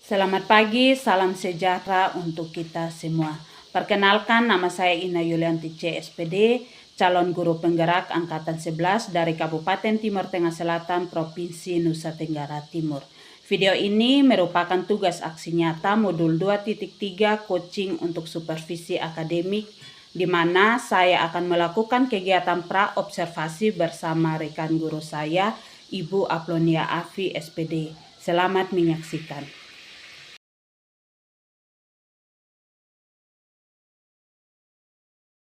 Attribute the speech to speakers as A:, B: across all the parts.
A: Selamat pagi, salam sejahtera untuk kita semua. Perkenalkan, nama saya Ina Yulianti CSPD, calon guru penggerak Angkatan 11 dari Kabupaten Timur Tengah Selatan, Provinsi Nusa Tenggara Timur. Video ini merupakan tugas aksi nyata modul 2.3 coaching untuk supervisi akademik, di mana saya akan melakukan kegiatan pra-observasi bersama rekan guru saya, Ibu Aplonia Afi SPD. Selamat menyaksikan.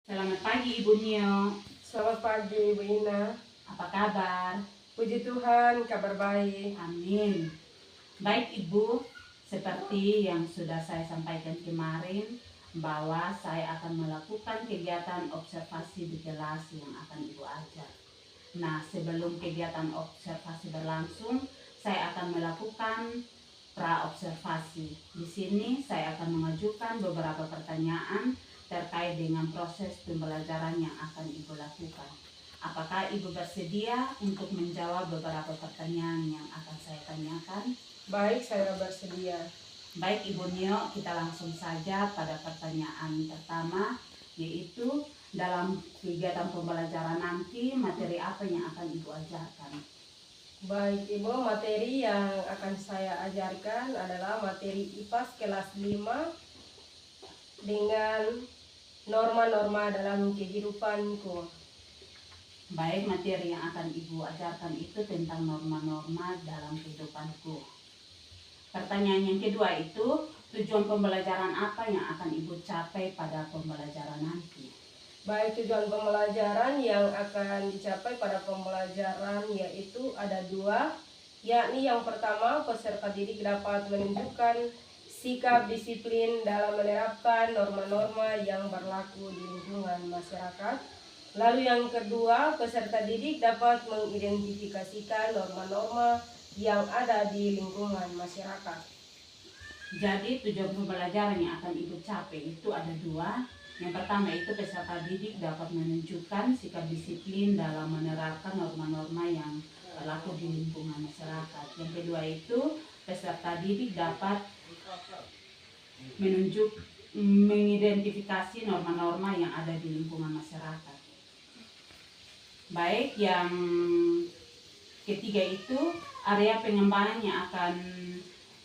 A: Selamat pagi Ibu Nio.
B: Selamat pagi Ibu Ina.
A: Apa kabar?
B: Puji Tuhan, kabar baik.
A: Amin. Baik Ibu, seperti yang sudah saya sampaikan kemarin, bahwa saya akan melakukan kegiatan observasi di kelas yang akan Ibu ajar. Nah, sebelum kegiatan observasi berlangsung, saya akan melakukan pra-observasi. Di sini saya akan mengajukan beberapa pertanyaan terkait dengan proses pembelajaran yang akan Ibu lakukan. Apakah Ibu bersedia untuk menjawab beberapa pertanyaan yang akan saya tanyakan?
B: Baik, saya bersedia.
A: Baik Ibu Nio, kita langsung saja pada pertanyaan pertama, yaitu dalam kegiatan pembelajaran nanti materi apa yang akan Ibu ajarkan?
B: Baik Ibu, materi yang akan saya ajarkan adalah materi IPAS kelas 5 dengan norma-norma dalam kehidupanku.
A: Baik, materi yang akan Ibu ajarkan itu tentang norma-norma dalam kehidupanku. Pertanyaan yang kedua itu, tujuan pembelajaran apa yang akan Ibu capai pada pembelajaran nanti?
B: Baik, tujuan pembelajaran yang akan dicapai pada pembelajaran yaitu ada dua, yakni yang pertama, peserta didik dapat menunjukkan sikap disiplin dalam menerapkan norma-norma yang berlaku di lingkungan masyarakat. Lalu yang kedua, peserta didik dapat mengidentifikasikan norma-norma yang ada di lingkungan masyarakat.
A: Jadi tujuan pembelajaran yang akan Ibu capai itu ada dua. Yang pertama itu peserta didik dapat menunjukkan sikap disiplin dalam menerapkan norma-norma yang berlaku di lingkungan masyarakat. Yang kedua itu peserta didik dapat mengidentifikasi norma-norma yang ada di lingkungan masyarakat. Baik, yang ketiga itu area pengembangan yang akan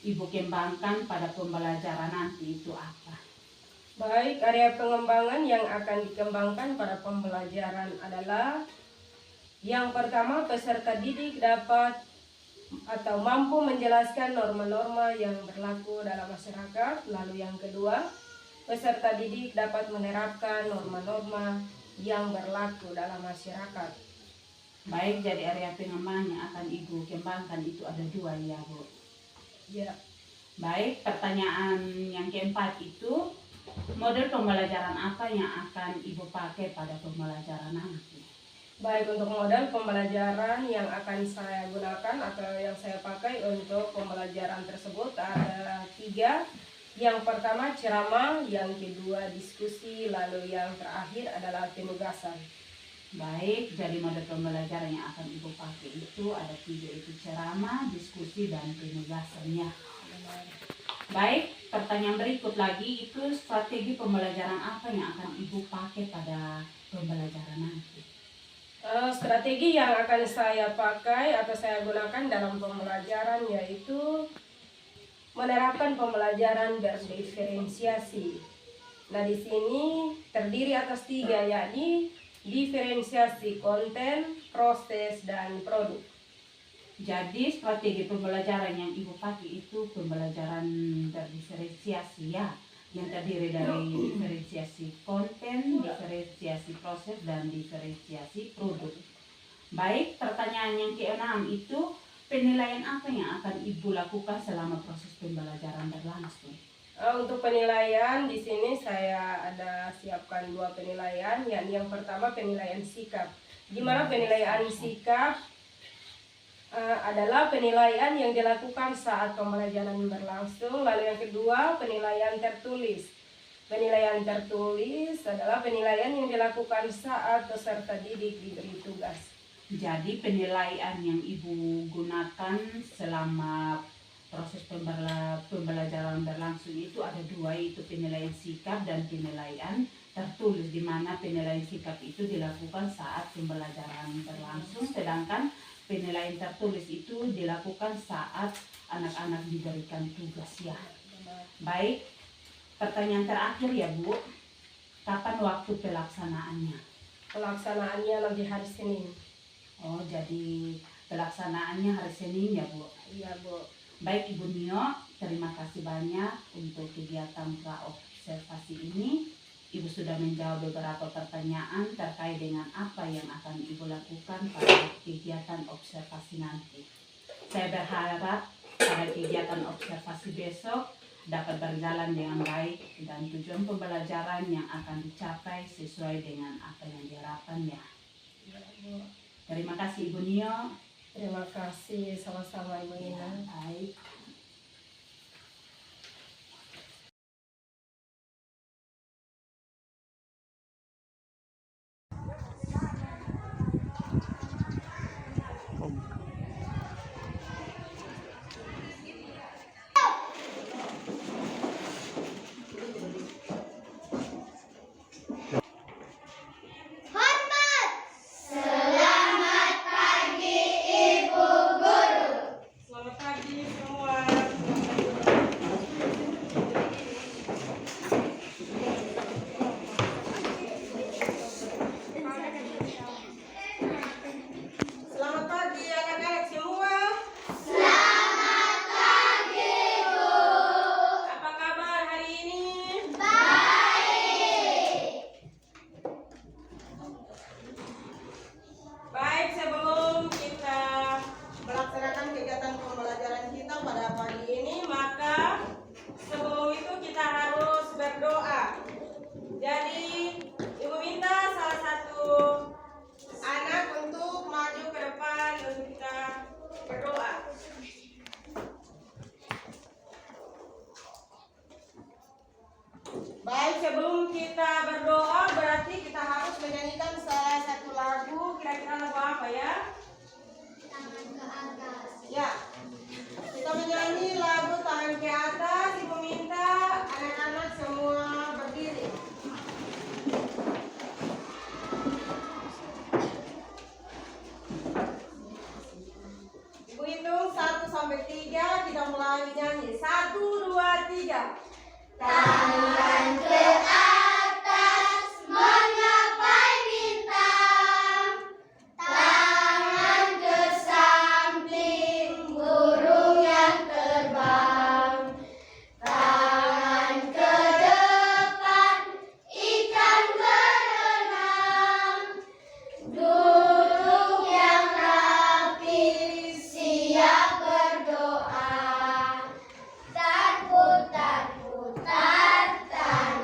A: Ibu kembangkan pada pembelajaran nanti itu apa?
B: Baik, area pengembangan yang akan dikembangkan pada pembelajaran adalah yang pertama, peserta didik dapat atau mampu menjelaskan norma-norma yang berlaku dalam masyarakat. Lalu yang kedua, peserta didik dapat menerapkan norma-norma yang berlaku dalam masyarakat.
A: Baik, jadi area pengembangan yang akan Ibu kembangkan itu ada dua ya Bu?
B: Ya.
A: Baik, pertanyaan yang keempat itu, model pembelajaran apa yang akan Ibu pakai pada pembelajaran nanti?
B: Baik, untuk model pembelajaran yang akan saya gunakan atau yang saya pakai untuk pembelajaran tersebut ada tiga. Yang pertama ceramah, yang kedua diskusi, lalu yang terakhir adalah penugasan.
A: Baik, jadi model pembelajaran yang akan Ibu pakai itu ada tiga, itu ceramah, diskusi, dan penugasannya. Baik, pertanyaan berikut lagi itu strategi pembelajaran apa yang akan Ibu pakai pada pembelajaran nanti?
B: Strategi yang akan saya pakai atau saya gunakan dalam pembelajaran yaitu menerapkan pembelajaran berdiferensiasi. Nah, di sini terdiri atas tiga, yakni diferensiasi konten, proses, dan produk.
A: Jadi strategi pembelajaran yang Ibu pakai itu pembelajaran berdiferensiasi ya, yang terdiri dari diferensiasi konten, diferensiasi proses, dan diferensiasi produk. Baik, pertanyaan yang keenam itu, penilaian apa yang akan Ibu lakukan selama proses pembelajaran berlangsung?
B: Untuk penilaian di sini saya ada siapkan dua penilaian, yakni yang pertama penilaian sikap. Di mana penilaian sikap adalah penilaian yang dilakukan saat pembelajaran berlangsung. Lalu yang kedua penilaian tertulis. Penilaian tertulis adalah penilaian yang dilakukan saat peserta didik diberi tugas.
A: Jadi penilaian yang Ibu gunakan selama proses pembelajaran berlangsung itu ada dua, yaitu penilaian sikap dan penilaian tertulis, di mana penilaian sikap itu dilakukan saat pembelajaran berlangsung, sedangkan penilaian tertulis itu dilakukan saat anak-anak diberikan tugas ya. Baik, pertanyaan terakhir ya Bu, kapan waktu pelaksanaannya?
B: Pelaksanaannya nanti hari Senin.
A: Oh, jadi pelaksanaannya hari Senin ya Bu?
B: Iya Bu.
A: Baik Ibu Nio, terima kasih banyak untuk kegiatan praobservasi ini. Ibu sudah menjawab beberapa pertanyaan terkait dengan apa yang akan Ibu lakukan pada kegiatan observasi nanti. Saya berharap pada kegiatan observasi besok dapat berjalan dengan baik dan tujuan pembelajaran yang akan dicapai sesuai dengan apa yang diharapkan ya.
B: Iya Bu.
A: Terima kasih Ibu Nio.
B: Terima kasih, sama-sama Ibu
A: Ya,
B: Ina.
A: baik.
B: Selamat pagi semua. Selamat pagi anak-anak semua. Selamat pagi Bu. Apa kabar hari ini? Baik, sebelum kita melaksanakan kegiatan pembelajaran kita pada pagi ini, maka sebelum itu kita harus berdoa. Jadi, Ibu minta salah satu anak untuk maju ke depan untuk kita berdoa. Baik, sebelum kita berdoa berarti kita harus menyanyikan salah satu lagu. Kira-kira lagu apa ya? Ya, kita menyanyi lagu Tangan ke Atas. Ibu minta anak-anak semua berdiri. Ibu hitung 1 sampai 3, kita mulai nyanyi. 1, 2, 3. Tangan ke atas menggapai bintang, tangan ke samping burung yang terbang, tangan ke depan ikan berenang, duduk yang rapi siap berdoa, putar-putar tangan.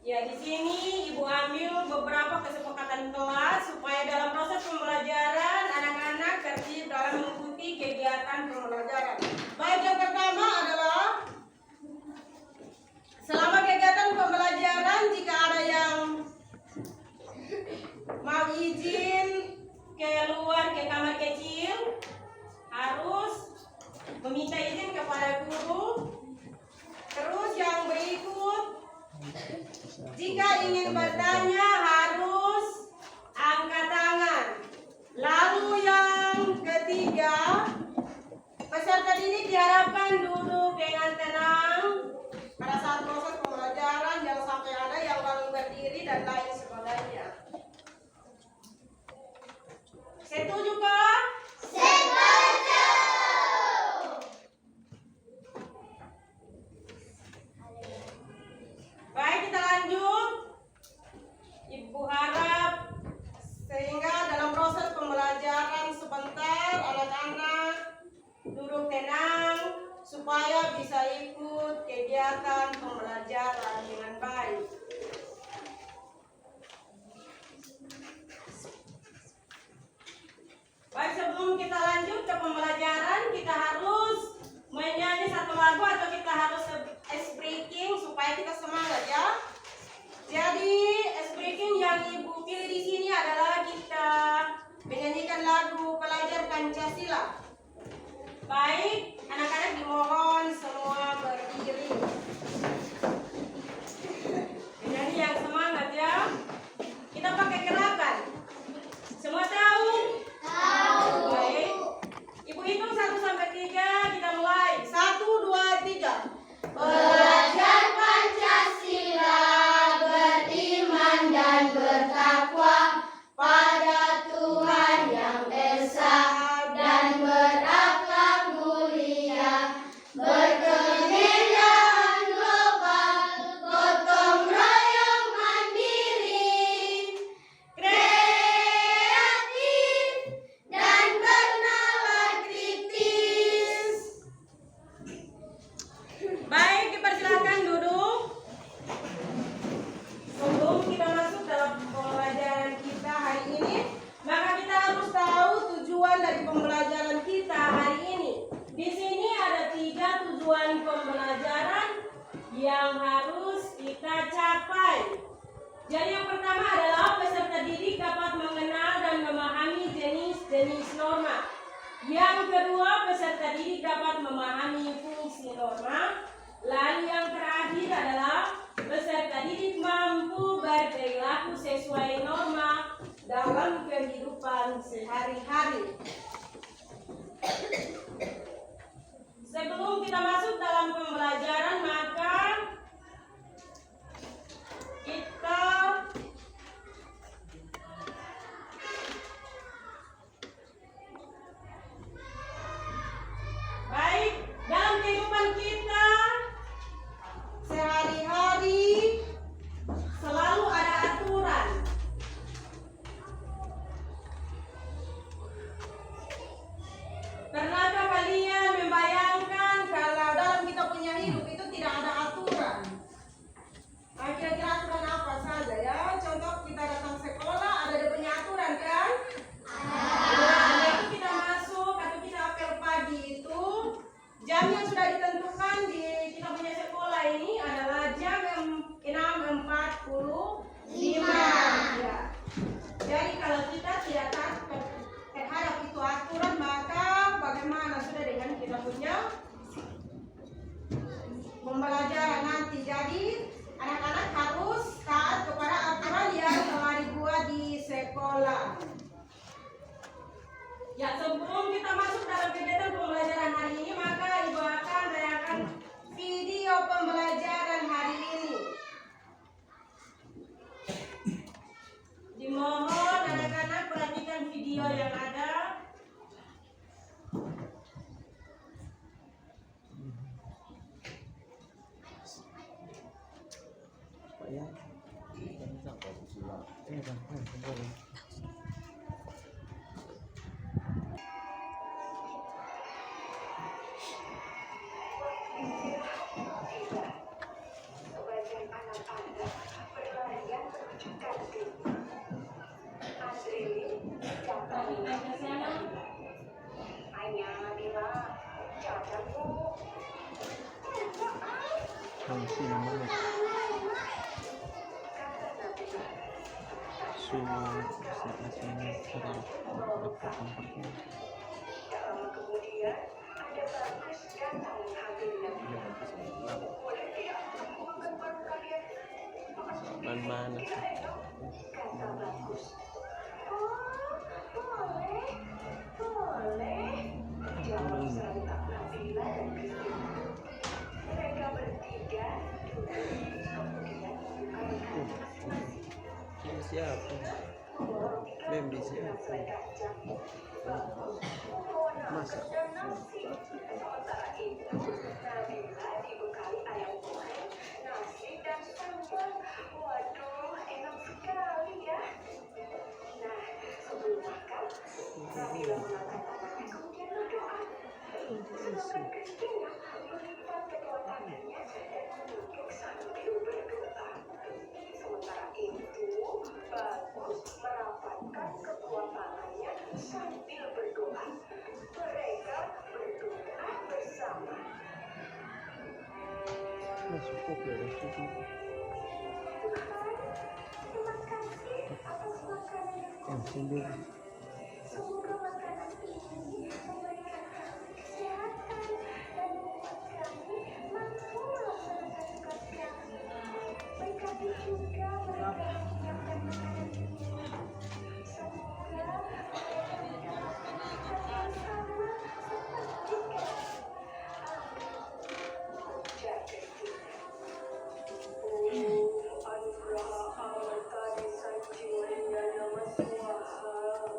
B: Ya, di sini Ibu ambil beberapa kesepakatan kelas supaya dalam proses pembelajaran anak-anak tertib dalam mengikuti kegiatan pembelajaran. Baik, yang pertama adalah selama kegiatan pembelajaran jika ada yang mau izin keluar ke kamar kecil harus meminta izin kepada guru. Terus yang berikut, jika ingin bertanya harus angkat tangan. Lalu yang ketiga, peserta didik diharapkan duduk dengan tenang pada saat proses pembelajaran, jangan sampai ada yang bangun berdiri dan lain sebagainya. Setuju kah?
C: Setuju.
B: Baik, kita lanjut. Ibu harap sehingga dalam proses pembelajaran sebentar anak-anak duduk tenang supaya bisa ikut kegiatan pembelajaran dengan baik. Baik, sebelum kita lanjut ke pembelajaran, kita harus menyanyi satu lagu atau kita harus speaking supaya kita semangat ya. Jadi speaking yang Ibu pilih di sini adalah kita menyanyikan lagu Pelajar Pancasila. Baik, anak-anak dimohon semua berdiri. Menyanyi yang semangat ya. Kita pakai gerakan. Semua tahu?
C: Tahu.
B: Baik. Ibu hitung 1 sampai 3, kita mulai. 1, 2, 3.
C: Belajar Pancasila, beriman dan bertakwa pada Tuhan yang esa dan berakhlak mulia, berkenindahan global, gotong royong mandiri, kreatif dan bernalar kritis.
B: Baik, dipersilakan duduk. Sebelum kita masuk dalam pembelajaran kita hari ini, maka kita harus tahu tujuan dari pembelajaran kita hari ini. Di sini ada 3 tujuan pembelajaran yang harus kita capai. Jadi yang pertama adalah peserta didik dapat mengenal dan memahami jenis-jenis norma. Yang kedua, peserta didik dapat memahami fungsi norma. Lalu yang terakhir adalah peserta didik mampu berperilaku sesuai norma dalam kehidupan sehari-hari. Sebelum kita masuk dalam pembelajaran, maka kita baik dalam kehidupan kita sehari-hari selalu ada aturan. Pernahkah kalian membayangkan kalau dalam kita punya hidup itu tidak ada aturan? Nah, kira-kira aturan apa saja ya? Contoh kita datang sekolah, ada dia punya aturan kan? Ada. Itu kita masuk atau kita apel pagi itu jam yang sudah ditentukan di kita punya sekolah ini adalah jam 6.45. Ya. Jadi kalau kita tidak taat terhadap itu aturan, maka bagaimana sudah dengan kita punya pembelajaran nanti. Jadi anak-anak harus taat kepada aturan yang telah dibuat di sekolah. Ya, sebelum kita masuk dalam kegiatan pembelajaran hari ini, maka Ibu akan tayangkan video pembelajaran hari ini. Dimohon anak-anak perhatikan video yang ada.
D: Mana siapa? Membi siapa? Masa? Cukup ya, cukup. Sendiri.
C: Semoga makanan ini memberikan kesehatan dan membuat kami mampu melaksanakan tugas kami. Berkati juga mereka yang menyiapkan makanan ini. Semoga mereka mendapatkan yang sama seperti kami. Anugerah Allah tadi sanjiwanya nama suaha.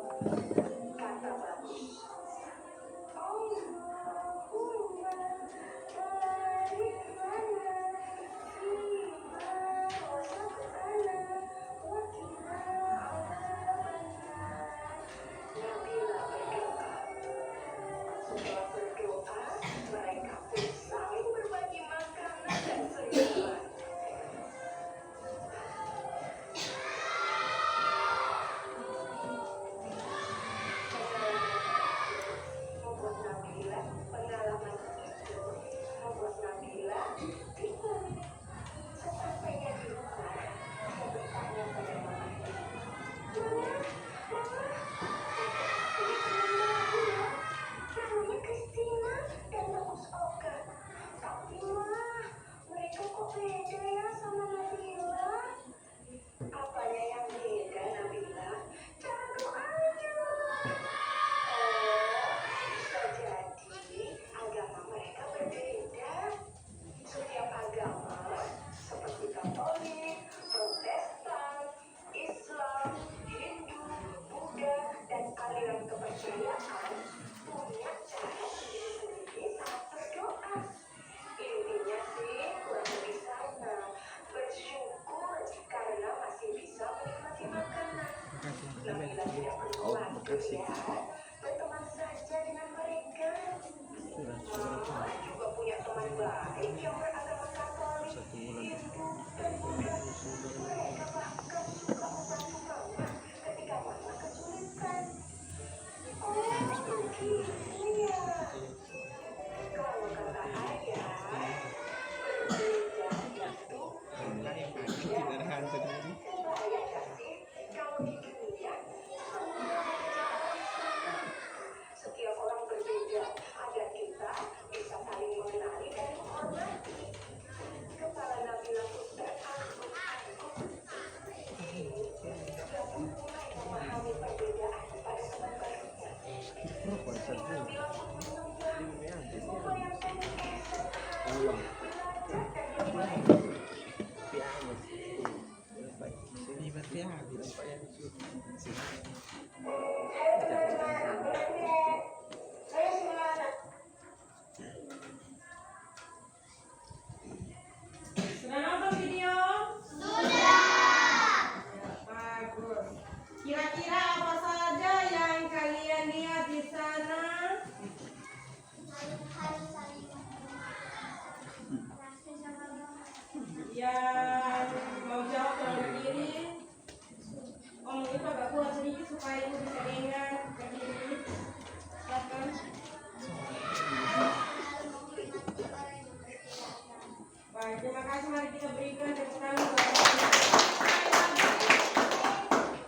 C: bisa jadi agama mereka berbeda. Setiap agama seperti Katolik, Protestan, Islam, Hindu, Buddha, dan aliran kepercayaan punya cara sendiri-sendiri saat berdoa. Intinya sih kurang lebih sama. Bersyukur karena masih bisa menikmati makanan. Bila tidak berkeluarga ya, berteman saja dengan mereka. Mama juga punya teman baik yang beragama Katolik, Hindu, dan Buddha. Mereka bahkan suka membantu mama ketika mama kesulitan. Oh, begini ya. Kalau kata ayah, berbeda itu kebayang gak sih kalau di dunia semua sama. Setiap orang berbeda, agar kita bisa saling mengenali dan menghormati. Kepala Nabila Ustaz angguk-angguk. Ini sudah mulai memahami perbedaan pada teman barunya. Nabila pun menunggu, membayangkan esok hari belajar dan berbagi.
B: Sudah nonton video? Sudah. Bagus. Kira-kira apa saja yang kalian lihat di sana? Yang mau jawab tolong berdiri. Om itu agak kuat sedikit supaya ibu bisa dengar. Berdiri. Silakan. Baik, terima kasih. Mari kita berikan tepuk tangan kepada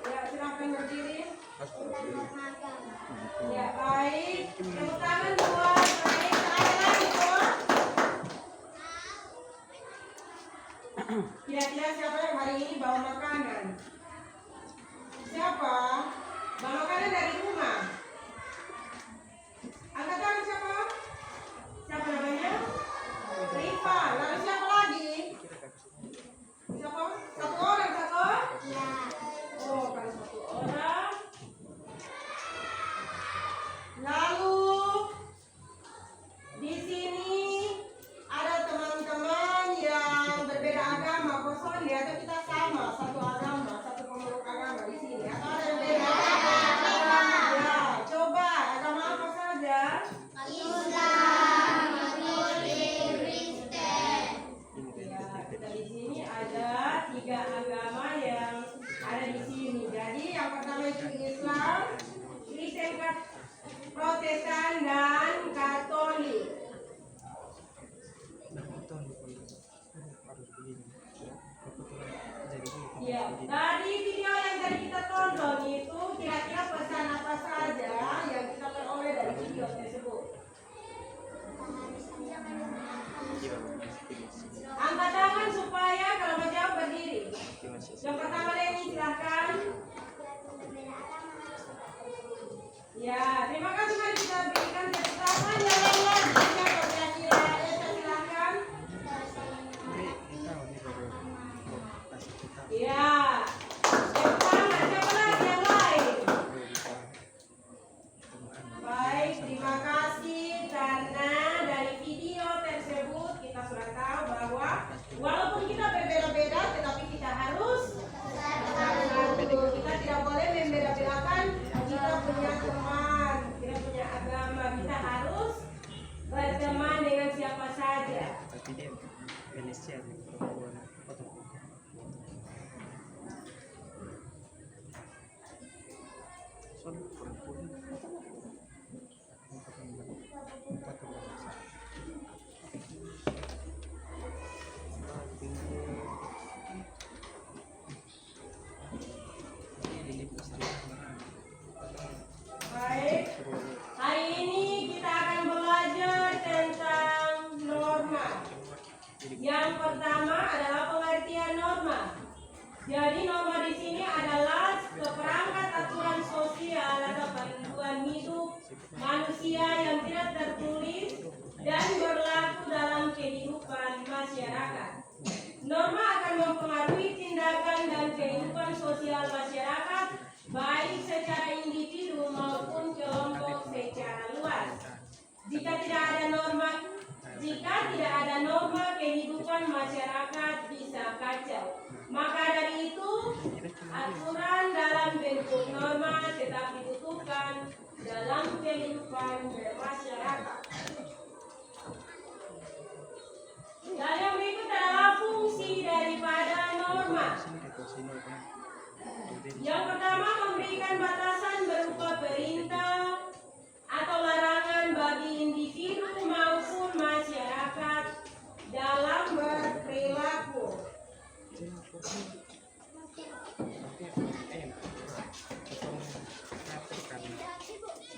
B: ya, silakan berdiri. Ya, baik. Tepuk tangan buat baik. Ada lagi, Bu? Kira-kira siapa yang hari ini bawa makanan? Siapa? Bawa makanan dari rumah. Angkat tangan siapa? Siapa namanya? Rifa. Lalu siapa lagi? Siapa? Satu orang, satu? Ya. Oh, kalau satu orang. Lalu di sini ada teman-teman yang berbeda agama. Kosong ya, atau kita sama satu agama, satu pemeluk agama di sini. Atau ada yang beda? Ya, coba agama apa saja? Ya, kita di sini ada 3 agama yang ada di sini. Jadi yang pertama itu Islam, Kristen, Protestan, dan Katolik. Ya, dari video yang tadi kita tonton itu kira-kira pesan apa saja yang kita peroleh dari video tersebut? Angkat tangan supaya kalau mau jawab berdiri. Yang pertama Leni, silahkan. Ya, terima kasih. Mari kita berikan menyebabkan masyarakat bisa kacau. Maka dari itu, aturan dalam bentuk norma tetap dibutuhkan dalam kehidupan bermasyarakat. Dan yang berikut adalah fungsi daripada norma. Yang pertama, memberikan batasan berupa perintah atau larangan bagi individu maupun masyarakat dalam berperilaku.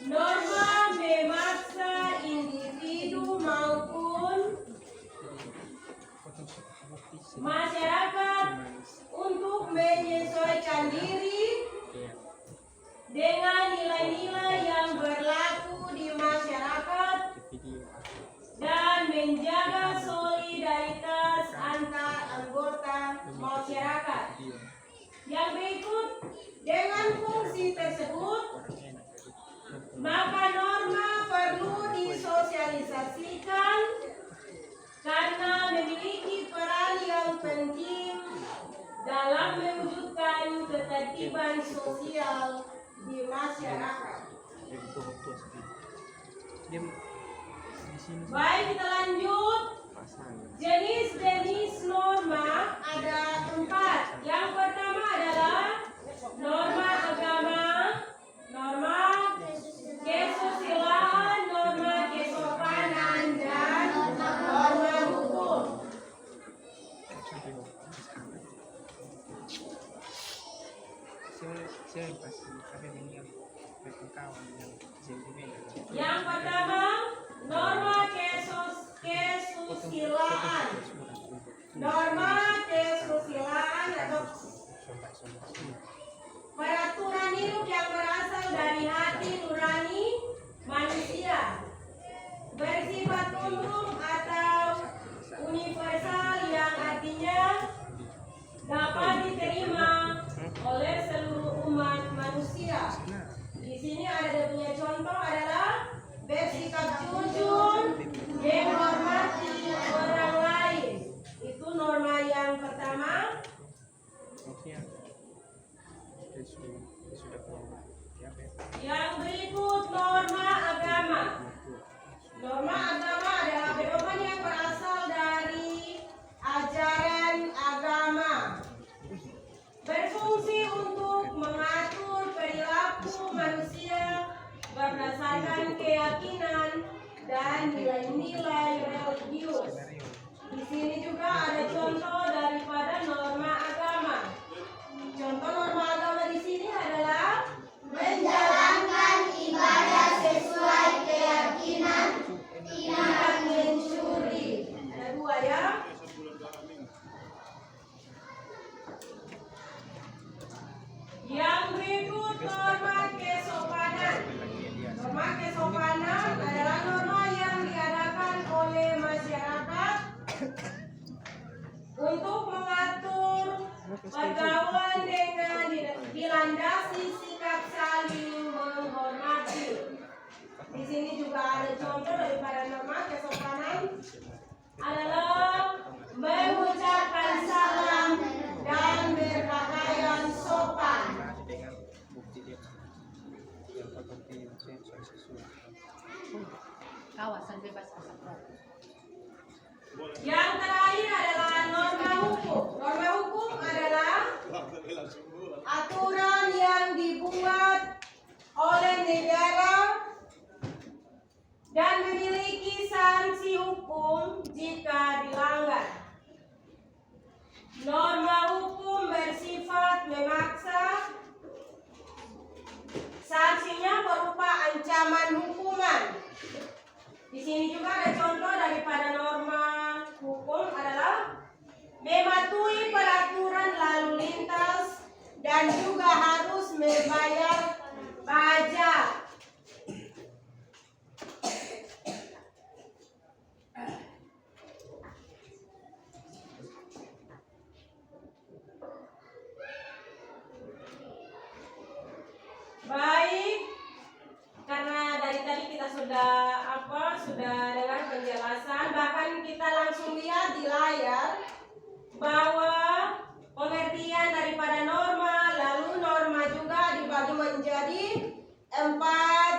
B: Norma memaksa individu maupun masyarakat untuk menyesuaikan diri dengan nilai-nilai yang berlaku di masyarakat dan menjaga solidaritas antar anggota masyarakat. Yang berikut, dengan fungsi tersebut, maka norma perlu disosialisasikan karena memiliki peran yang penting dalam mewujudkan ketertiban sosial di masyarakat. Baik, kita lanjut. Jenis-jenis norma ada 4. Yang pertama adalah norma agama, norma kesusilaan, norma kesopanan, dan norma hukum. Yang pertama, norma kesusilaan. Norma kesusilaan atau peraturan hidup yang berasal dari hati nurani manusia, bersifat umum atau universal, yang artinya dapat diterima oleh seluruh umat manusia. Di sini ada dia punya contoh adalah bersikap jujur, menghormati orang lain. Itu norma yang pertama. Yang berikut norma agama. Norma agama adalah pedoman yang berasal dari ajaran agama, berfungsi untuk mengatur perilaku manusia berdasarkan keyakinan dan nilai-nilai religius. Di sini juga ada contoh daripada norma agama. Contoh norma agama di sini adalah menjalankan ibadah sesuai keyakinan, tidak mencuri. Ada 2 ya. Yang berikut norma kesopanan. Norma kesopanan adalah norma yang diadakan oleh masyarakat untuk mengatur pergaulan dengan dilandasi sikap saling menghormati. Di sini juga ada contoh daripada norma kesopanan adalah mengucapkan salam dan berpakaian sopan.
E: Kawasan bebas asap rokok.
B: Yang terakhir adalah norma hukum. Norma hukum adalah aturan yang dibuat oleh negara dan memiliki sanksi hukum jika dilanggar. Norma hukum bersifat memaksa. Sanksinya berupa ancaman hukuman. Di sini juga ada contoh daripada norma hukum adalah mematuhi peraturan lalu lintas dan juga harus membayar pajak. Baik, karena dari tadi kita sudah apa sudah dengar penjelasan, bahkan kita langsung lihat di layar bahwa pengertian daripada norma, lalu norma juga dibagi menjadi 4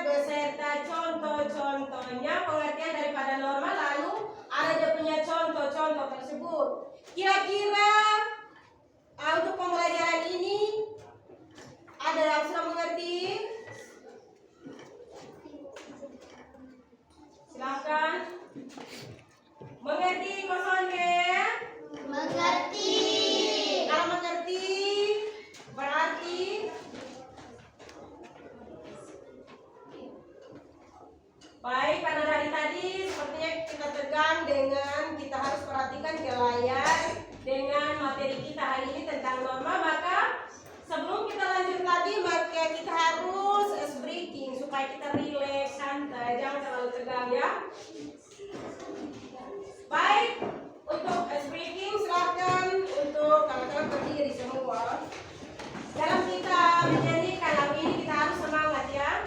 B: beserta contoh-contohnya. Pengertian daripada norma lalu ada dia punya contoh-contoh tersebut. Kira-kira untuk pembelajaran ini ada yang sudah mengerti? Silakan. Mengerti kosongnya?
F: Mengerti.
B: Kalau mengerti berarti baik, karena dari tadi sepertinya kita tegang dengan kita harus perhatikan ke layar dengan materi kita hari ini tentang norma. Maka sebelum kita lanjut lagi, maka kita harus ice breaking supaya kita rileks, santai, jangan terlalu tegang ya. Baik, untuk ice breaking silahkan untuk kawan-kawan berdiri semua. Dalam kita menyanyikan lagu ini kita harus semangat ya.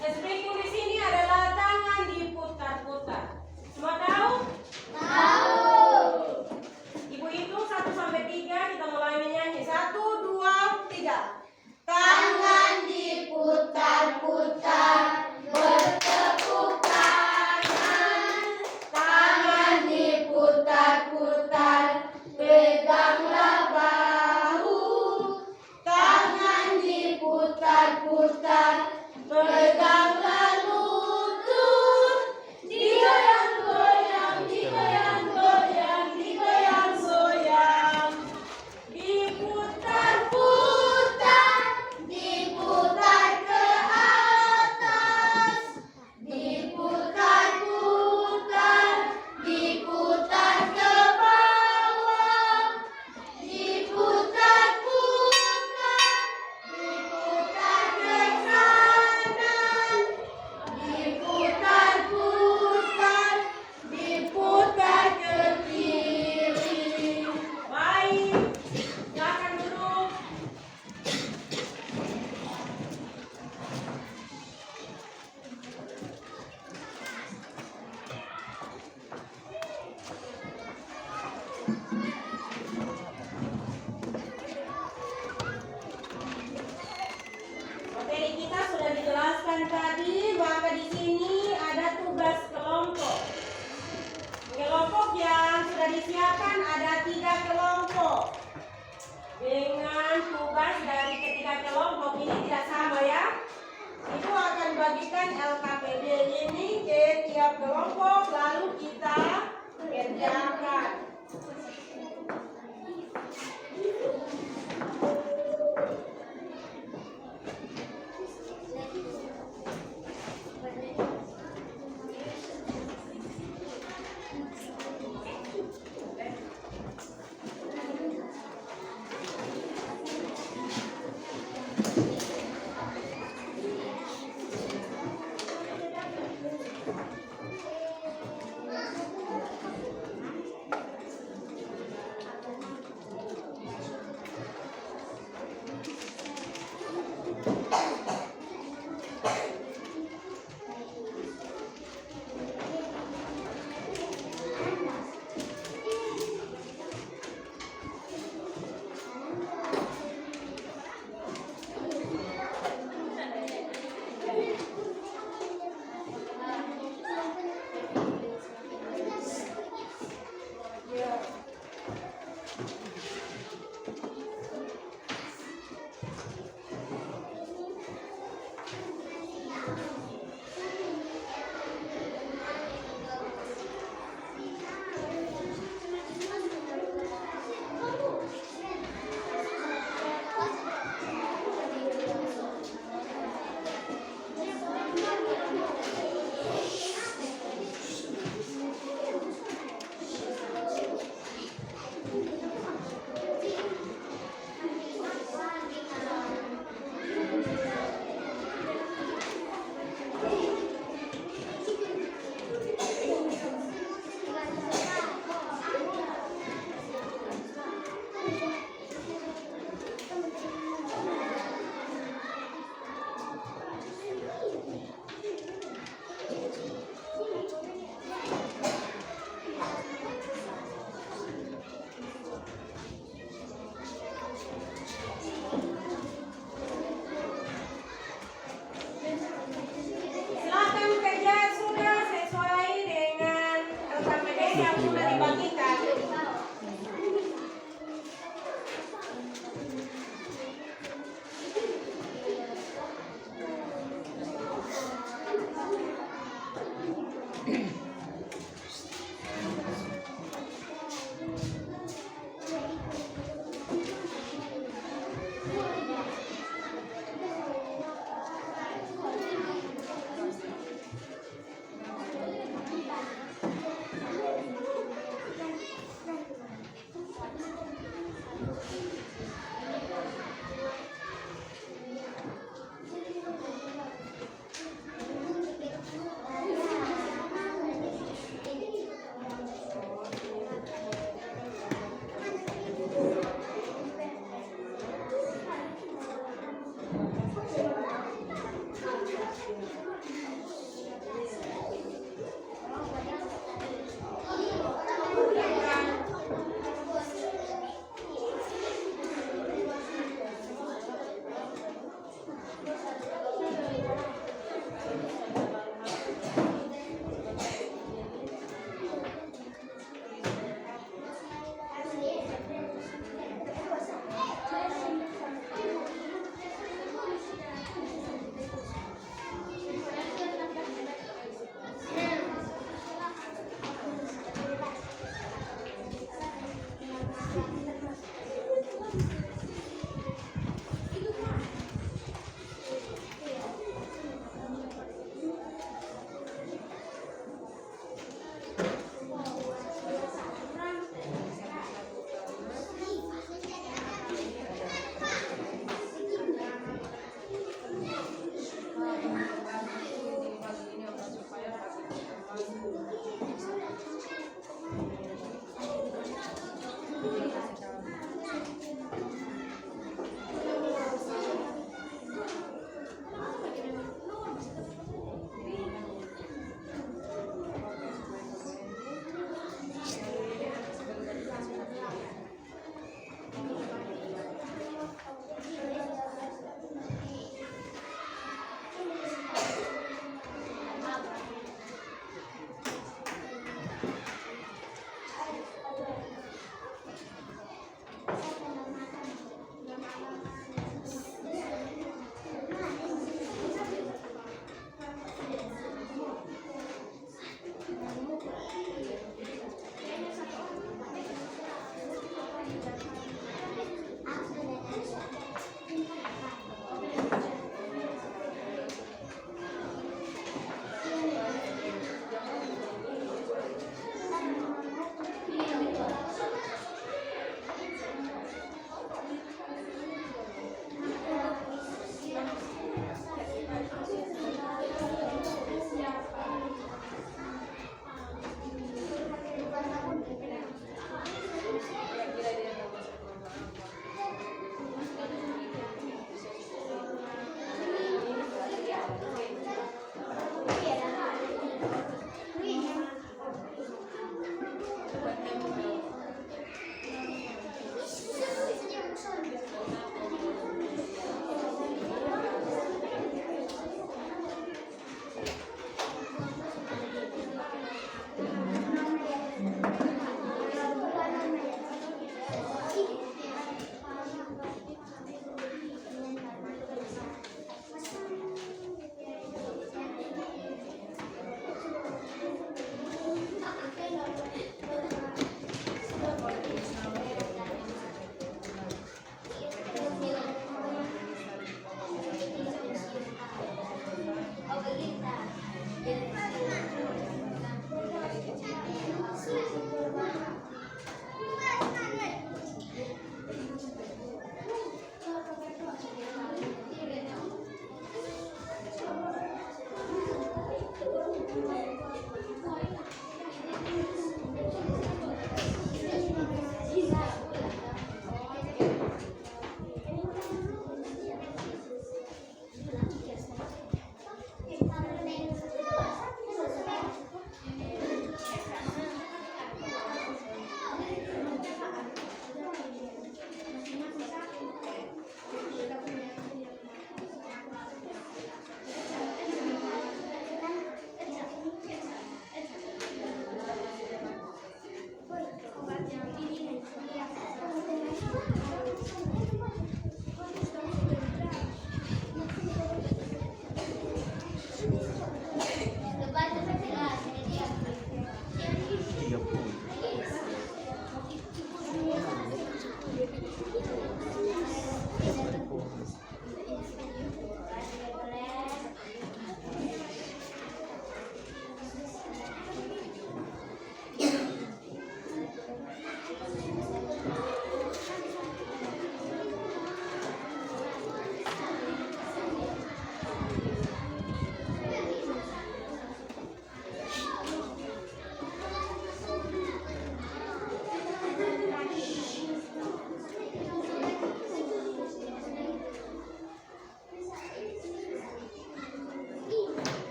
B: Ice breaking di sini adalah tangan diputar-putar. Semua tahu?
F: Tahu.
B: Ibu hitung 1 sampai 3, kita mulai menyanyi. 1, 2, 3.
F: Tangan diputar-putar, bertepuk tangan. Tangan diputar-putar, peganglah bahu. Tangan diputar-putar, peganglah lutut. Digoyang-goyang, digoyang-goyang, digoyang-goyang. Diputar-putar, diputar ke atas. Diputar-putar, diputar ke bawah. Diputar-putar, diputar ke kanan. Diputar-putar, diputar ke kiri.
B: Baik, silakan duduk. Materi kita sudah dijelaskan tadi, maka di sini ada tugas kelompok. Kelompok yang sudah disiapkan ada 3 kelompok. Dengan tugas dari ketiga kelompok ini tidak sama ya. Ibu akan bagikan LKPD ini ke tiap kelompok lalu kita kerjakan.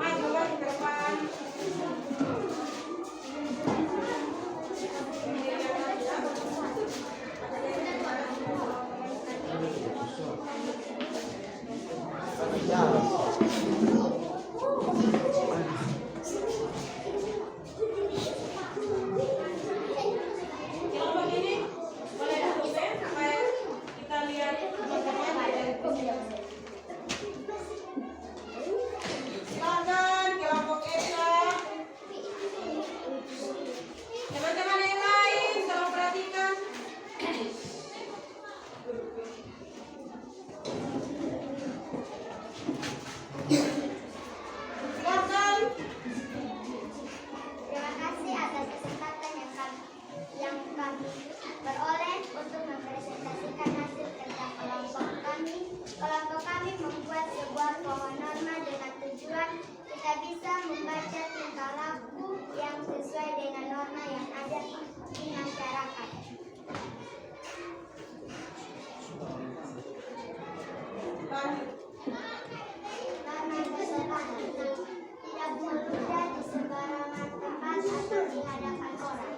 B: Bapak ke depan. Kelompok ini boleh duduk ya, sampai kita lihat teman-teman dari sini. Silakan kelompok Eka. Teman-teman yang lain tolong perhatikan. Silakan.
F: Terima kasih atas kesempatan yang kami peroleh untuk mempresentasikan hasil kerja kelompok kami. Kelompok kami membuat sebuah pohon norma dengan tujuan kita bisa membaca tingkah laku yang sesuai dengan norma yang ada di masyarakat. Norma bersopan tidak berbeda di sembarangan tempat atau di hadapan orang.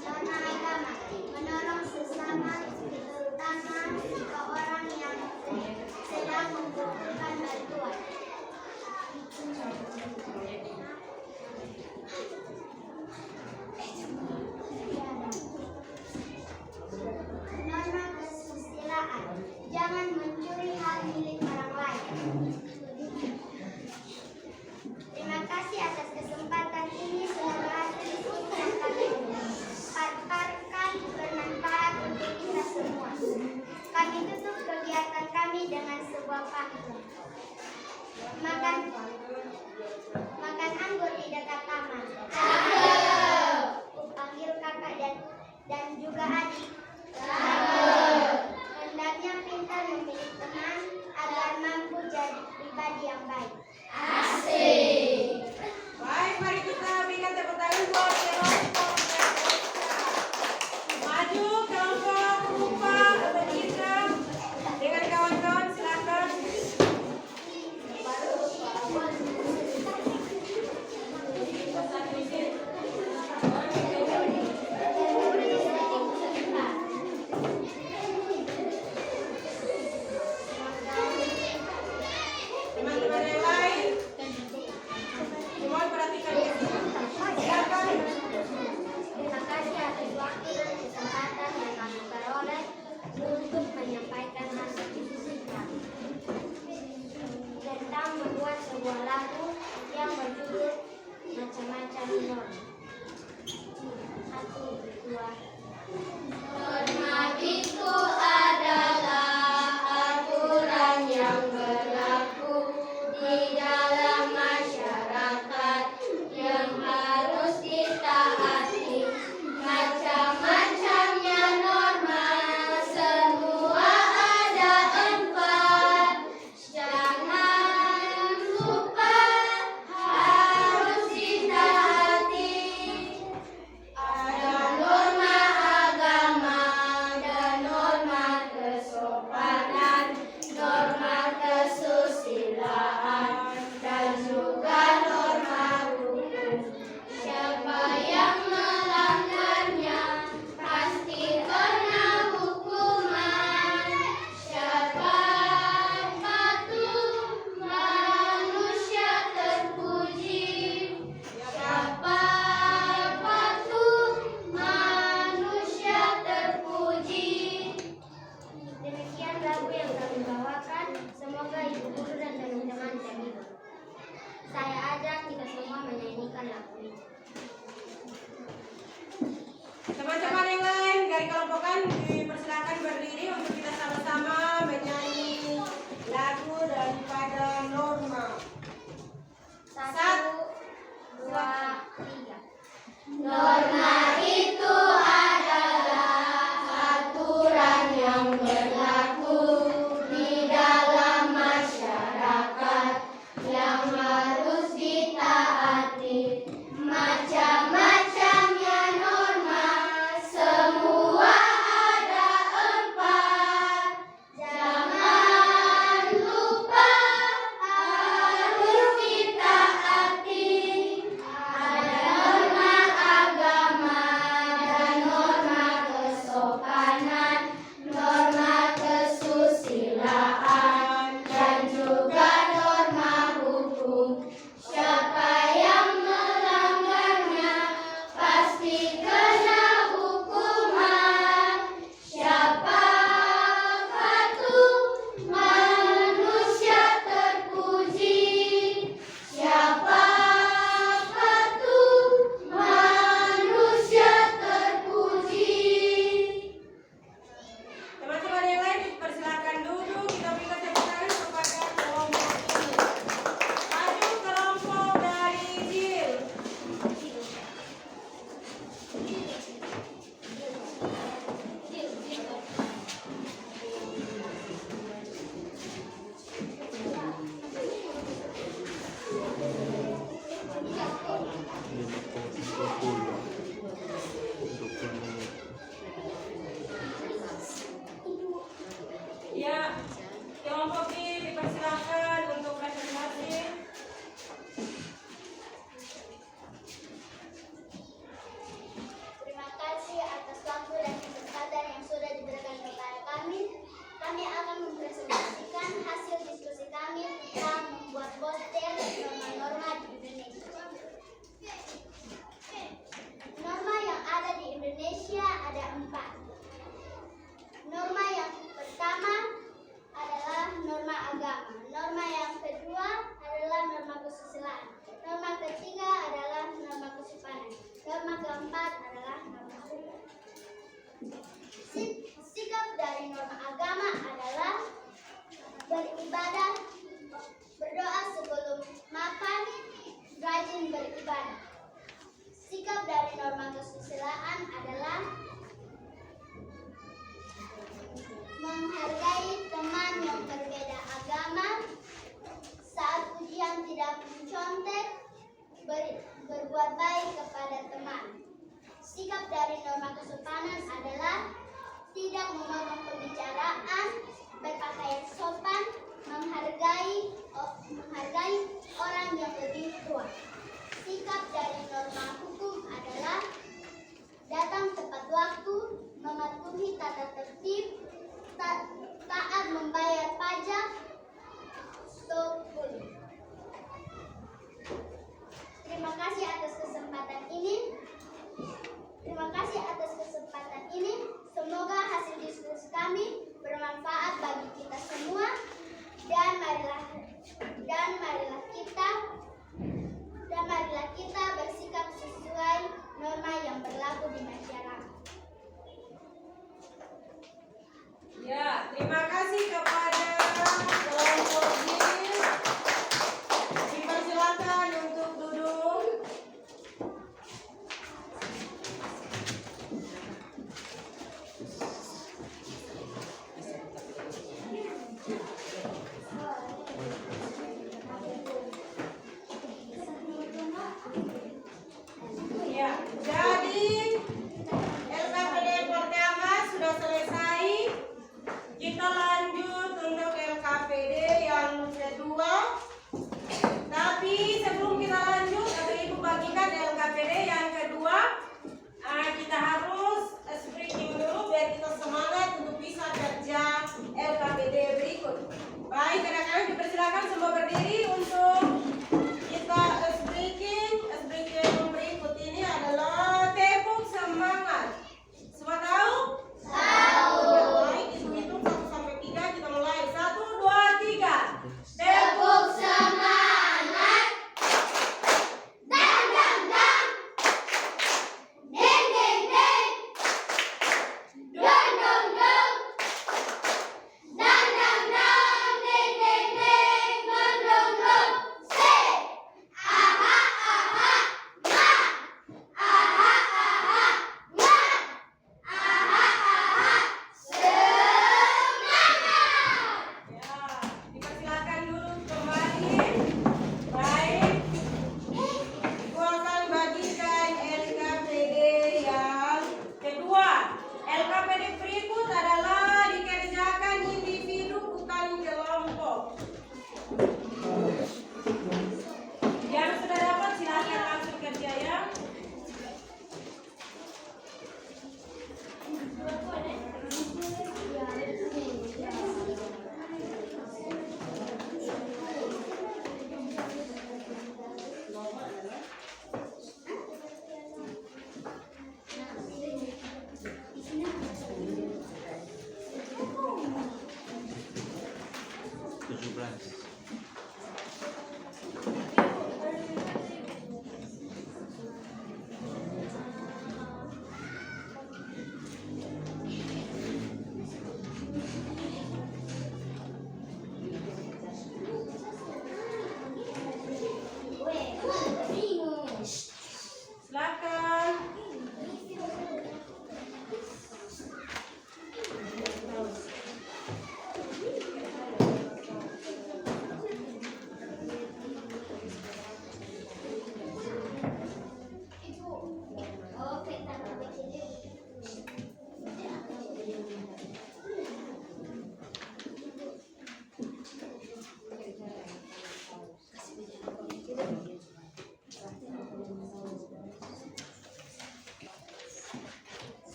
F: Norma agama menolong sesama, terutama ke orang yang sedang membutuhkan bantuan. Norma kesusilaan, jangan mencuri hal milik orang lain. Terima kasih atas kesempatan ini. Semoga hasil diskusi yang kami paparkan bermanfaat untuk kita semua. Kami tutup kegiatan kami dengan sebuah pantun. Makan anggur di dekat taman. Panggil kakak dan juga adik. Hendaknya pintar memilih teman agar mampu jadi pribadi yang baik.
B: Baik, mari kita berikan tepuk tangan buat kelompok maju kelompok Rupa atau Citra dengan kawan-kawan, silakan. Teman-teman yang lain, mohon perhatikan ya. Silakan.
F: Terima kasih atas waktu dan kesempatan yang kami peroleh untuk menyampaikan hasil diskusi kami tentang membuat sebuah lagu yang berjudul Macam-Macam Norma. 1, 2. Norma itu adalah aturan yang berlaku di dalam masyarakat yang harus ditaati. Macam-macamnya norma, semua ada 4. Jangan lupa harus ditaati. Ada norma agama, berbuat baik kepada teman. Sikap dari norma kesopanan adalah tidak memotong pembicaraan, berpakaian sopan, menghargai orang yang lebih tua. Sikap dari norma hukum adalah datang tepat waktu, mematuhi tata tertib, taat membayar pajak, stop bullying. Terima kasih atas kesempatan ini. Semoga hasil diskusi kami bermanfaat bagi kita semua dan marilah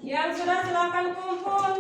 B: Yang sudah silakan kumpul.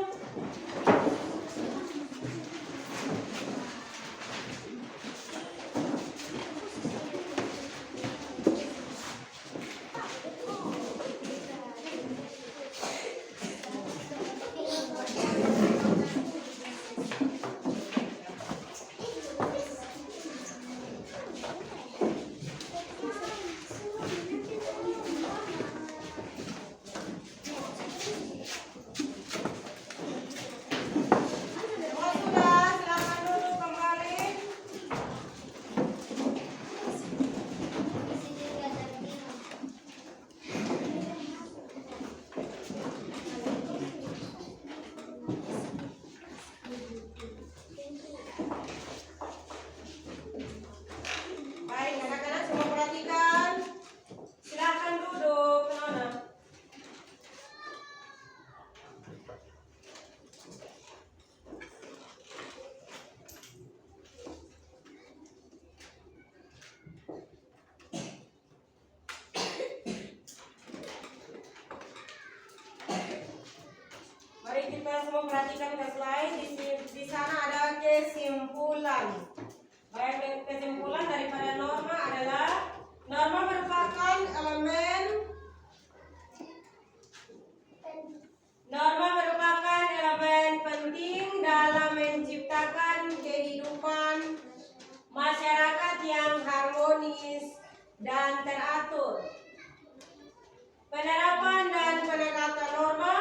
B: Baik, anak-anak semua perhatikan. Silakan duduk, Nona. Mari kita semua perhatikan ke slide. Di sana ada kesimpulan. Baik, kesimpulan daripada norma adalah norma merupakan elemen penting dalam menciptakan kehidupan masyarakat yang harmonis dan teratur. Penerapan dan penegakan norma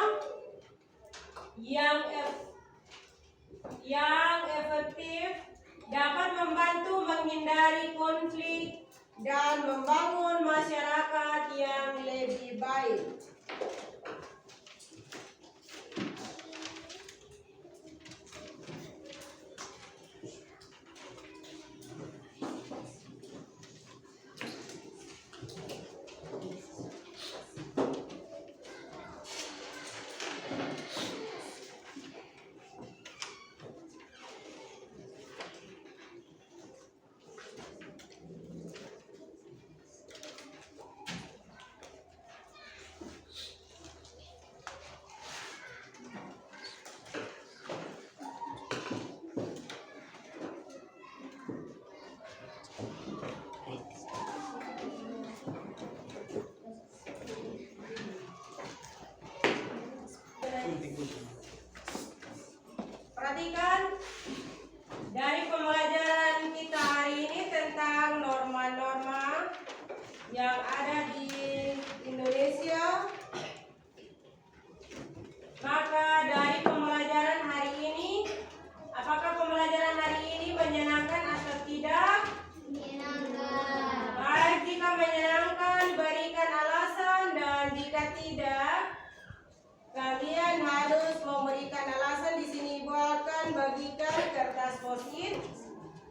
B: yang efektif, dapat membantu menghindari konflik dan membangun masyarakat yang lebih baik. Perhatikan dari pembelajaran kita hari ini tentang norma-norma yang ada di Indonesia. Maka dari pembelajaran hari ini, apakah pembelajaran hari ini menyenangkan atau tidak?
F: Menyenangkan.
B: Baik, jika menyenangkan berikan alasan, dan jika tidak, kalian harus memberikan alasan. Di sini buatkan, bagikan kertas post-it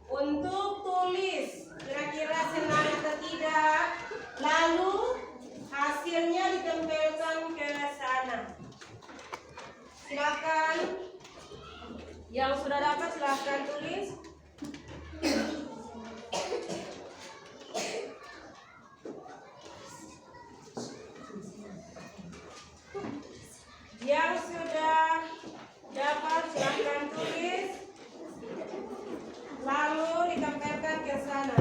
B: untuk tulis kira-kira senang atau tidak, lalu hasilnya ditempelkan ke sana. Silakan, yang sudah dapat silakan tulis. Yang sudah dapat silakan tulis, lalu ditempelkan ke sana.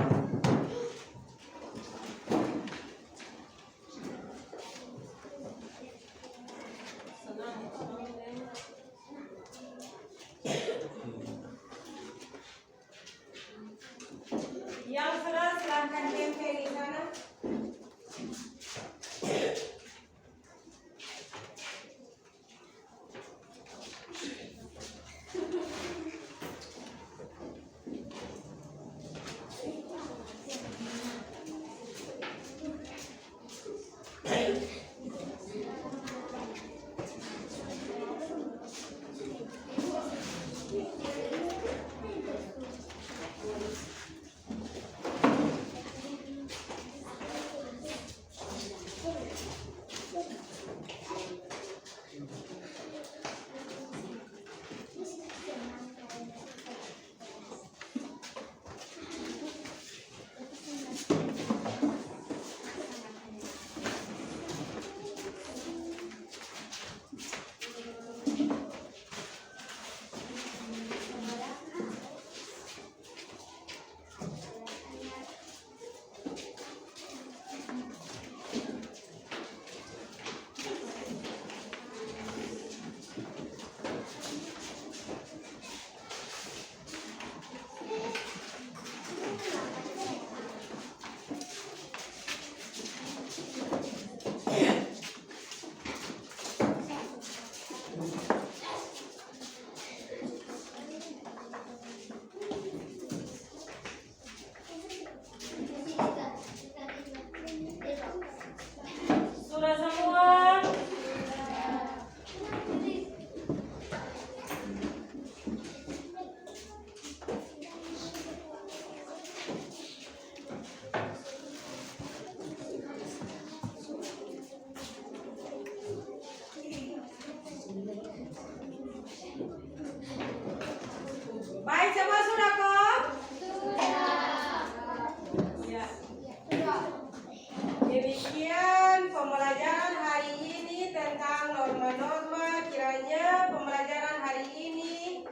B: Yang sudah silakan tempel di sana. Sudah semua? Baik, semua sudah kok? Ya. Demikian pembelajaran hari ini tentang norma-norma. Kiranya pembelajaran hari ini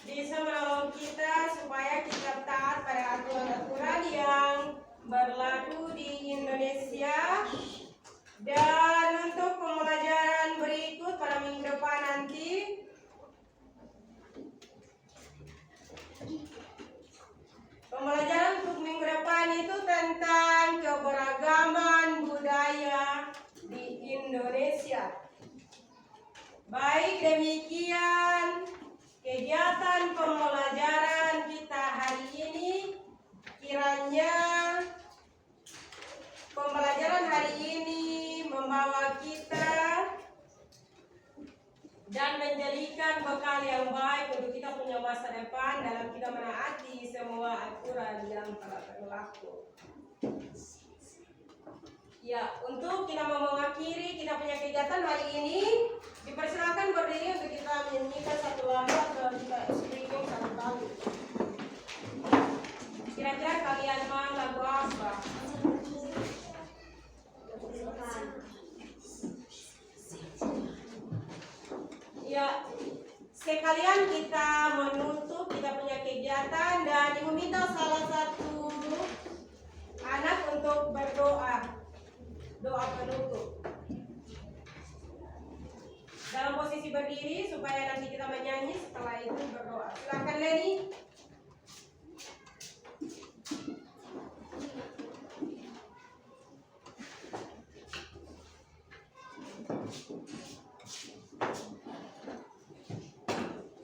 B: bisa menolong kita supaya kita taat pada aturan-aturan yang berlaku di Indonesia. Dan untuk pembelajaran berikut pada minggu depan nanti, pembelajaran untuk minggu depan itu tentang keberagaman budaya di Indonesia. Baik, demikian kegiatan pembelajaran kita hari ini. Kiranya pembelajaran hari ini membawa kita dan menjadikan bekal yang baik untuk kita punya masa depan dalam kita menaati semua aturan yang telah berlaku. Ya, untuk kita mau mengakhiri kita punya kegiatan hari ini, dipersilakan berdiri untuk kita menyanyikan satu lagu atau kita speaking satu kali. Kira-kira kalian mau lagu apa? Ya, sekalian kita menutup kita punya kegiatan dan Ibu minta salah satu anak untuk berdoa. Doa penutup. Dalam posisi berdiri supaya nanti kita menyanyi setelah itu berdoa. Silakan Leni.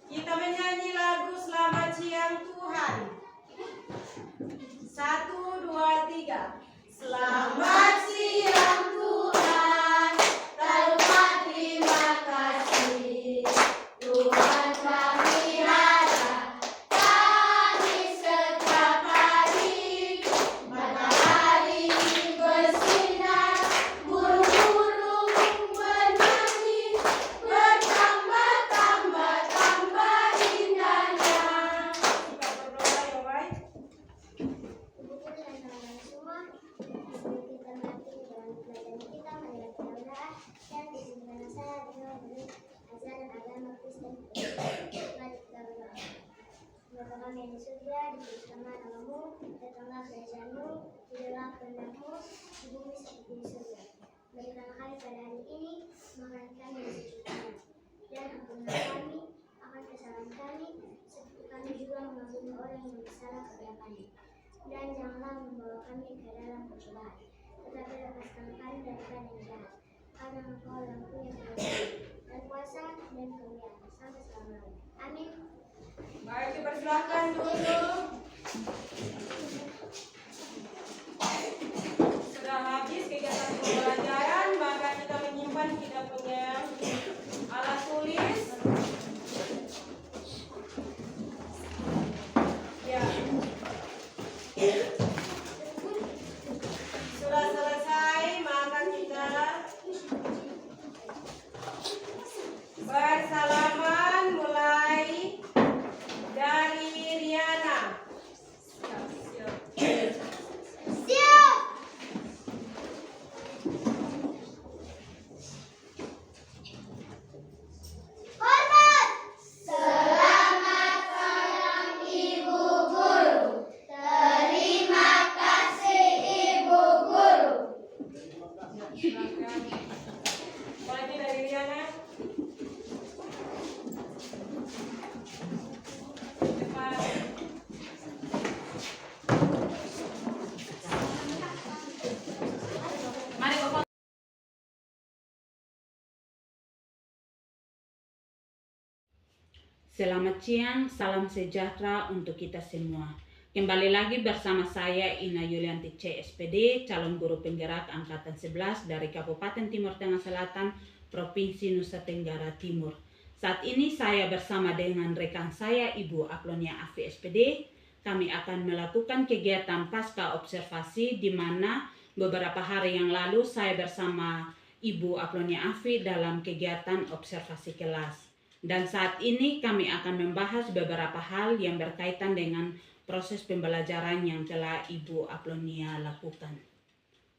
B: Kita menyanyi lagu Selamat Siang Tuhan. 1, 2, 3. Selamat siang Tuhan, terima kasih. Tuhan kami harap kami setiap hari. Matahari bersinar, burung-burung bernyanyi, bertambah-tambah indahnya. Kita berdoa ya baik.
F: Ibu guru dan teman-teman semua, sebelum kita melanjutkan dalam pelajaran kita marilah kita berdoa dan izinkan saya dengan menurut ajaran agama Kristen. Mari kita berdoa. Bapa kami yang di surga, dikuduskanlah namamu, datanglah kerajaanmu, jadilah kehendakmu di bumi seperti di surga. Berikanlah kami pada hari ini makanan kami yang secukupnya, dan ampunilah kami akan kesalahan kami, seperti kami juga mengampuni orang yang bersalah kepada kami. Dan janganlah membawa kami ke dalam percobaan, tetapi lepaskan kami daripada yang jahat. Karena Engkau yang punya kerajaan dan kuasa dan kemuliaan sampai selama-lamanya. Amin.
B: Baik, dipersilakan dulu. Sudah habis kegiatan pembelajaran, maka kita menyimpan kita punya alat tulis. Ya. Sudah selesai, maka kita bersalaman mulai dari Riana.
F: Siap. Hormat. Selamat siang Ibu Guru. Terima kasih Ibu Guru.
B: Lagi dari Riana. Cepat.
A: Mari Bapak. Selamat siang, salam sejahtera untuk kita semua. Kembali lagi bersama saya Ina Yulianti CSPD, calon guru penggerak angkatan 11 dari Kabupaten Timur Tengah Selatan, Provinsi Nusa Tenggara Timur. Saat ini saya bersama dengan rekan saya Ibu Aplonia Afi SPD. Kami akan melakukan kegiatan pasca observasi di mana beberapa hari yang lalu saya bersama Ibu Aplonia Afi dalam kegiatan observasi kelas. Dan saat ini kami akan membahas beberapa hal yang berkaitan dengan proses pembelajaran yang telah Ibu Aplonia lakukan.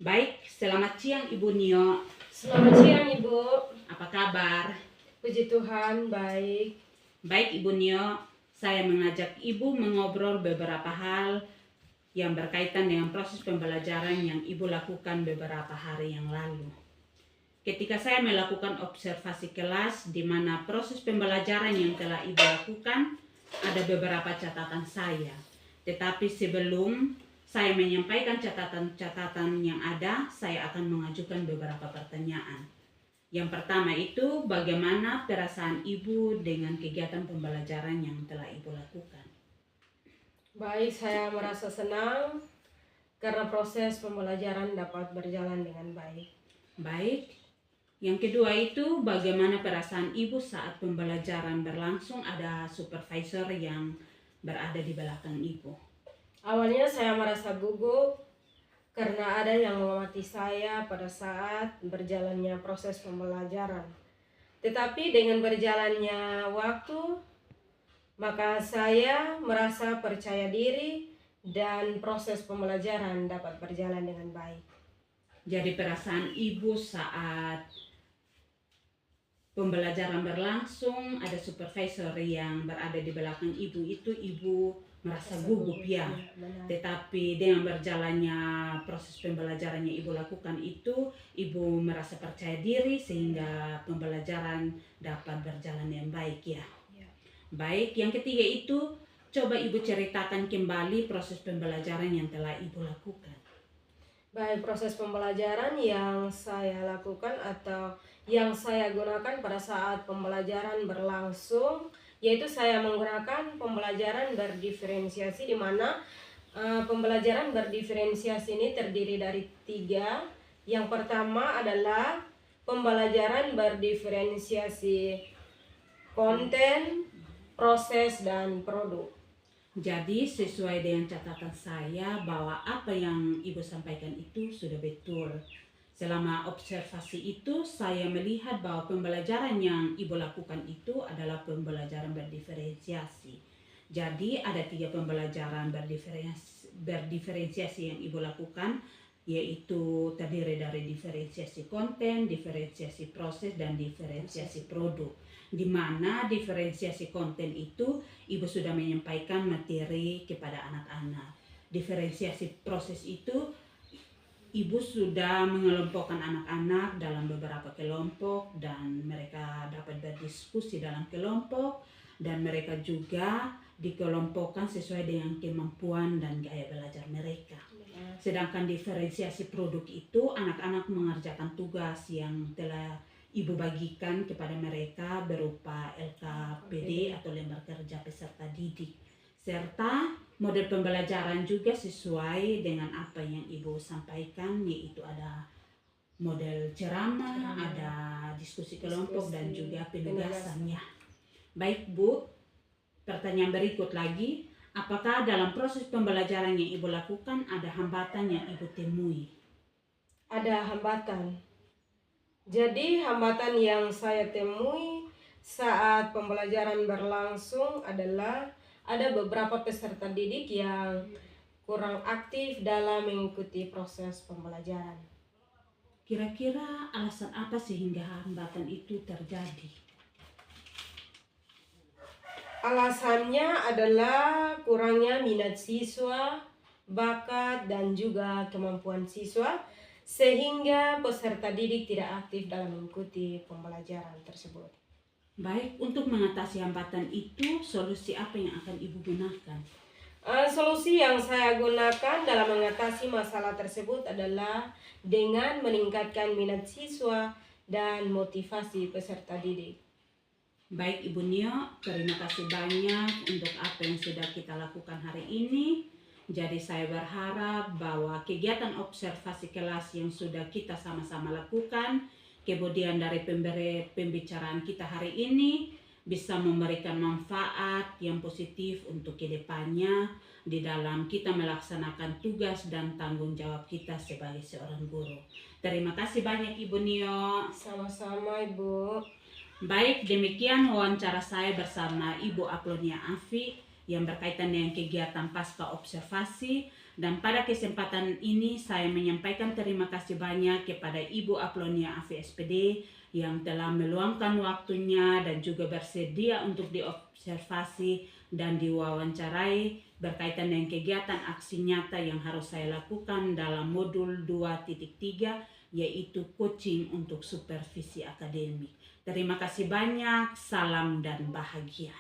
A: Baik, selamat siang Ibu Nio.
B: Selamat siang Ibu.
A: Apa kabar?
B: Puji Tuhan, baik.
A: Baik Ibu Nio, saya mengajak Ibu mengobrol beberapa hal yang berkaitan dengan proses pembelajaran yang Ibu lakukan beberapa hari yang lalu. Ketika saya melakukan observasi kelas di mana proses pembelajaran yang telah Ibu lakukan, ada beberapa catatan saya. Tetapi sebelum saya menyampaikan catatan-catatan yang ada, saya akan mengajukan beberapa pertanyaan. Yang pertama itu bagaimana perasaan ibu dengan kegiatan pembelajaran yang telah ibu lakukan.
B: Baik, saya merasa senang karena proses pembelajaran dapat berjalan dengan baik.
A: Baik. Yang kedua itu bagaimana perasaan ibu saat pembelajaran berlangsung ada supervisor yang berada di belakang ibu.
B: Awalnya saya merasa gugup karena ada yang mengamati saya pada saat berjalannya proses pembelajaran. Tetapi dengan berjalannya waktu, maka saya merasa percaya diri dan proses pembelajaran dapat berjalan dengan baik.
A: Jadi perasaan ibu saat pembelajaran berlangsung ada supervisor yang berada di belakang ibu itu ibu merasa gugup ya.
B: Benar.
A: Tetapi dengan berjalannya proses pembelajaran yang ibu lakukan itu ibu merasa percaya diri sehingga pembelajaran dapat berjalan dengan baik ya.
B: Ya.
A: Baik, yang ketiga itu coba ibu ceritakan kembali proses pembelajaran yang telah ibu lakukan.
B: Baik, proses pembelajaran yang saya lakukan atau yang saya gunakan pada saat pembelajaran berlangsung, yaitu saya menggunakan pembelajaran berdiferensiasi, di mana pembelajaran berdiferensiasi ini terdiri dari 3. Yang pertama adalah pembelajaran berdiferensiasi konten, proses, dan produk.
A: Jadi sesuai dengan catatan saya bahwa apa yang ibu sampaikan itu sudah betul. Selama observasi itu saya melihat bahwa pembelajaran yang ibu lakukan itu adalah pembelajaran berdiferensiasi. Jadi ada 3 pembelajaran berdiferensiasi yang ibu lakukan, yaitu terdiri dari diferensiasi konten, diferensiasi proses, dan diferensiasi produk. Di mana diferensiasi konten itu ibu sudah menyampaikan materi kepada anak-anak. Diferensiasi proses itu ibu sudah mengelompokkan anak-anak dalam beberapa kelompok dan mereka dapat berdiskusi dalam kelompok dan mereka juga dikelompokkan sesuai dengan kemampuan dan gaya belajar mereka. Sedangkan diferensiasi produk itu anak-anak mengerjakan tugas yang telah ibu bagikan kepada mereka berupa LKPD atau lembar kerja peserta didik. Serta model pembelajaran juga sesuai dengan apa yang ibu sampaikan, yaitu ada model ceramah, ada diskusi kelompok dan juga penugasannya. Baik Bu, pertanyaan berikut lagi, apakah dalam proses pembelajaran yang ibu lakukan ada hambatan yang ibu temui?
B: Ada hambatan. Jadi hambatan yang saya temui saat pembelajaran berlangsung adalah ada beberapa peserta didik yang kurang aktif dalam mengikuti proses pembelajaran.
A: Kira-kira alasan apa sehingga hambatan itu terjadi?
B: Alasannya adalah kurangnya minat siswa, bakat, dan juga kemampuan siswa, sehingga peserta didik tidak aktif dalam mengikuti pembelajaran tersebut.
A: Baik, untuk mengatasi hambatan itu, solusi apa yang akan ibu gunakan?
B: Solusi yang saya gunakan dalam mengatasi masalah tersebut adalah dengan meningkatkan minat siswa dan motivasi peserta didik.
A: Baik Ibu Nio, terima kasih banyak untuk apa yang sudah kita lakukan hari ini. Jadi saya berharap bahwa kegiatan observasi kelas yang sudah kita sama-sama lakukan, kemudian dari pembicaraan kita hari ini bisa memberikan manfaat yang positif untuk kedepannya di dalam kita melaksanakan tugas dan tanggung jawab kita sebagai seorang guru. Terima kasih banyak Ibu Nio.
B: Sama-sama Ibu.
A: Baik, demikian wawancara saya bersama Ibu Aplonia Afi yang berkaitan dengan kegiatan pasca observasi. Dan pada kesempatan ini saya menyampaikan terima kasih banyak kepada Ibu Aplonia Afi SPD yang telah meluangkan waktunya dan juga bersedia untuk diobservasi dan diwawancarai berkaitan dengan kegiatan aksi nyata yang harus saya lakukan dalam modul 2.3, yaitu coaching untuk supervisi akademik. Terima kasih banyak, salam dan bahagia.